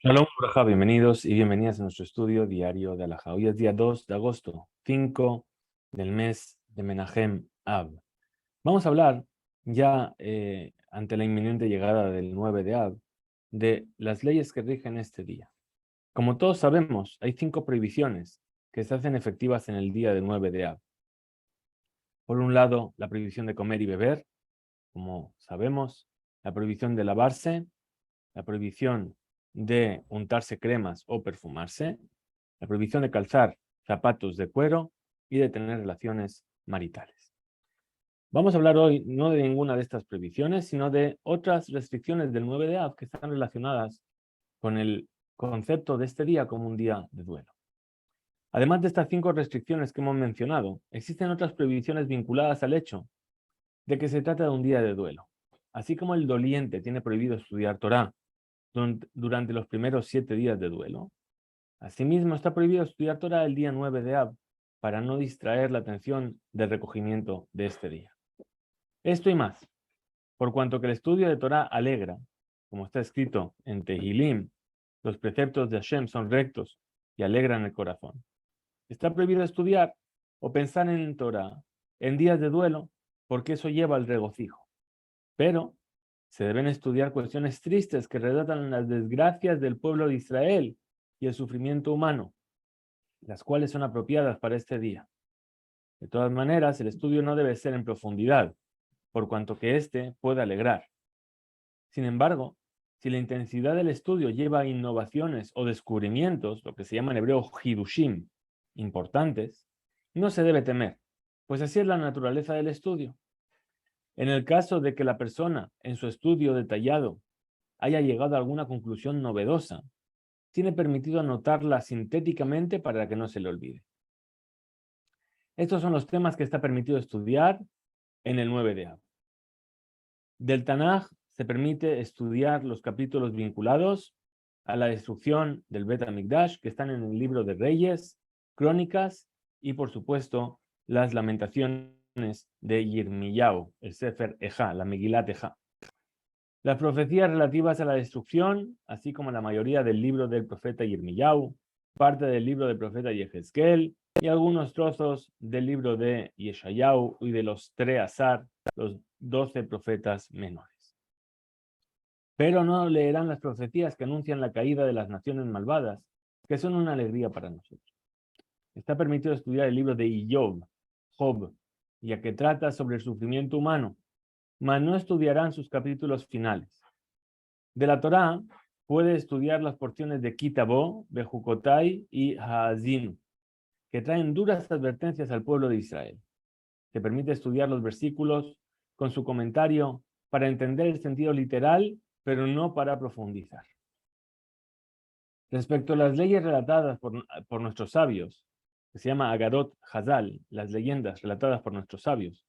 Shalom, Braja, bienvenidos y bienvenidas a nuestro estudio diario de Alajá. Hoy es día 2 de agosto, 5 del mes de Menahem Ab. Vamos a hablar ya ante la inminente llegada del 9 de Ab de las leyes que rigen este día. Como todos sabemos, hay 5 prohibiciones que se hacen efectivas en el día del 9 de Ab. Por un lado, la prohibición de comer y beber, como sabemos, la prohibición de lavarse, la prohibición de untarse cremas o perfumarse, la prohibición de calzar zapatos de cuero y de tener relaciones maritales. Vamos a hablar hoy no de ninguna de estas prohibiciones, sino de otras restricciones del 9 de Av que están relacionadas con el concepto de este día como un día de duelo. Además de estas 5 restricciones que hemos mencionado, existen otras prohibiciones vinculadas al hecho de que se trata de un día de duelo. Así como el doliente tiene prohibido estudiar Torá durante los primeros 7 días de duelo, asimismo está prohibido estudiar Torá el día 9 de Ab para no distraer la atención del recogimiento de este día. Esto y más, por cuanto que el estudio de Torá alegra, como está escrito en Tehilim, los preceptos de Hashem son rectos y alegran el corazón. Está prohibido estudiar o pensar en Torá en días de duelo porque eso lleva al regocijo. Pero se deben estudiar cuestiones tristes que relatan las desgracias del pueblo de Israel y el sufrimiento humano, las cuales son apropiadas para este día. De todas maneras, el estudio no debe ser en profundidad, por cuanto que éste puede alegrar. Sin embargo, si la intensidad del estudio lleva a innovaciones o descubrimientos, lo que se llama en hebreo hidushim, importantes, no se debe temer, pues así es la naturaleza del estudio. En el caso de que la persona, en su estudio detallado, haya llegado a alguna conclusión novedosa, tiene permitido anotarla sintéticamente para que no se le olvide. Estos son los temas que está permitido estudiar en el 9 de Av. Del Tanaj se permite estudiar los capítulos vinculados a la destrucción del Bet HaMikdash, que están en el libro de Reyes, Crónicas y, por supuesto, las lamentaciones de Yirmiyahu, el Sefer Ejá, la Megilat Ejá. Las profecías relativas a la destrucción, así como la mayoría del libro del profeta Yirmiyahu, parte del libro del profeta Yehezkel y algunos trozos del libro de Yeshayahu y de los Treasar, los 12 profetas menores. Pero no leerán las profecías que anuncian la caída de las naciones malvadas, que son una alegría para nosotros. Está permitido estudiar el libro de Job, ya que trata sobre el sufrimiento humano, mas no estudiarán sus capítulos finales. De la Torá puede estudiar las porciones de Kitabó, Bejucotai y Haazinu, que traen duras advertencias al pueblo de Israel. Se permite estudiar los versículos con su comentario para entender el sentido literal, pero no para profundizar. Respecto a las leyes relatadas por nuestros sabios, que se llama Agarot Hazal, las leyendas relatadas por nuestros sabios,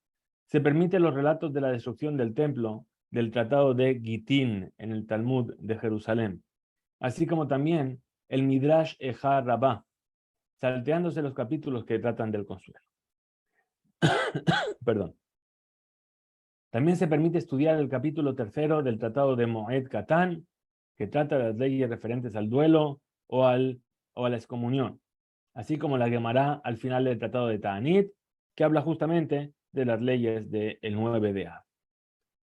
se permiten los relatos de la destrucción del templo del tratado de Gitín en el Talmud de Jerusalén, así como también el Midrash Ejá Rabá, salteándose los capítulos que tratan del consuelo. Perdón. También se permite estudiar el capítulo 3 del tratado de Moed Katán, que trata de las leyes referentes al duelo o a la excomunión, así como la Gemara al final del tratado de Ta'anit, que habla justamente de las leyes del 9 de Av.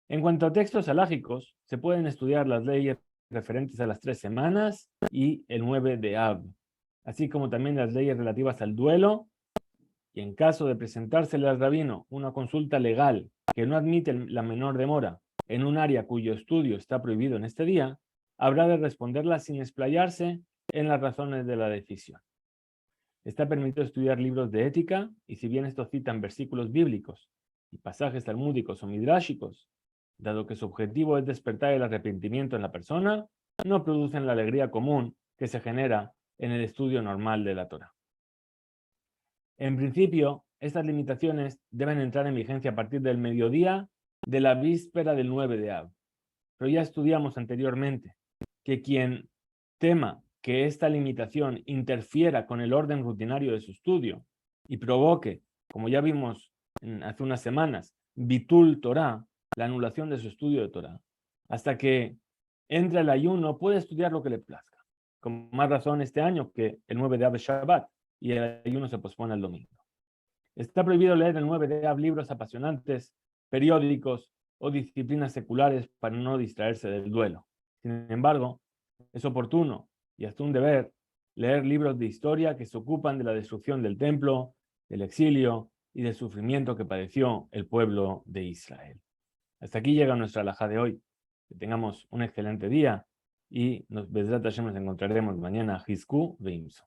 En cuanto a textos halágicos, se pueden estudiar las leyes referentes a las 3 semanas y el 9 de Av, así como también las leyes relativas al duelo, y en caso de presentársele al rabino una consulta legal que no admite la menor demora en un área cuyo estudio está prohibido en este día, habrá de responderla sin explayarse en las razones de la decisión. Está permitido estudiar libros de ética, y si bien estos citan versículos bíblicos y pasajes talmúdicos o midráshicos, dado que su objetivo es despertar el arrepentimiento en la persona, no producen la alegría común que se genera en el estudio normal de la Torá. En principio, estas limitaciones deben entrar en vigencia a partir del mediodía de la víspera del 9 de Av. Pero ya estudiamos anteriormente que quien tema que esta limitación interfiera con el orden rutinario de su estudio y provoque, como ya vimos hace unas semanas, Bitul Torah, la anulación de su estudio de Torah, hasta que entre el ayuno puede estudiar lo que le plazca. con más razón este año que el 9 de Av es Shabbat y el ayuno se pospone al domingo. Está prohibido leer el 9 de Av libros apasionantes, periódicos o disciplinas seculares para no distraerse del duelo. Sin embargo, es oportuno y hasta un deber leer libros de historia que se ocupan de la destrucción del templo, del exilio y del sufrimiento que padeció el pueblo de Israel. Hasta aquí llega nuestra alajá de hoy. Que tengamos un excelente día y nos encontraremos mañana. Hizku Veimso.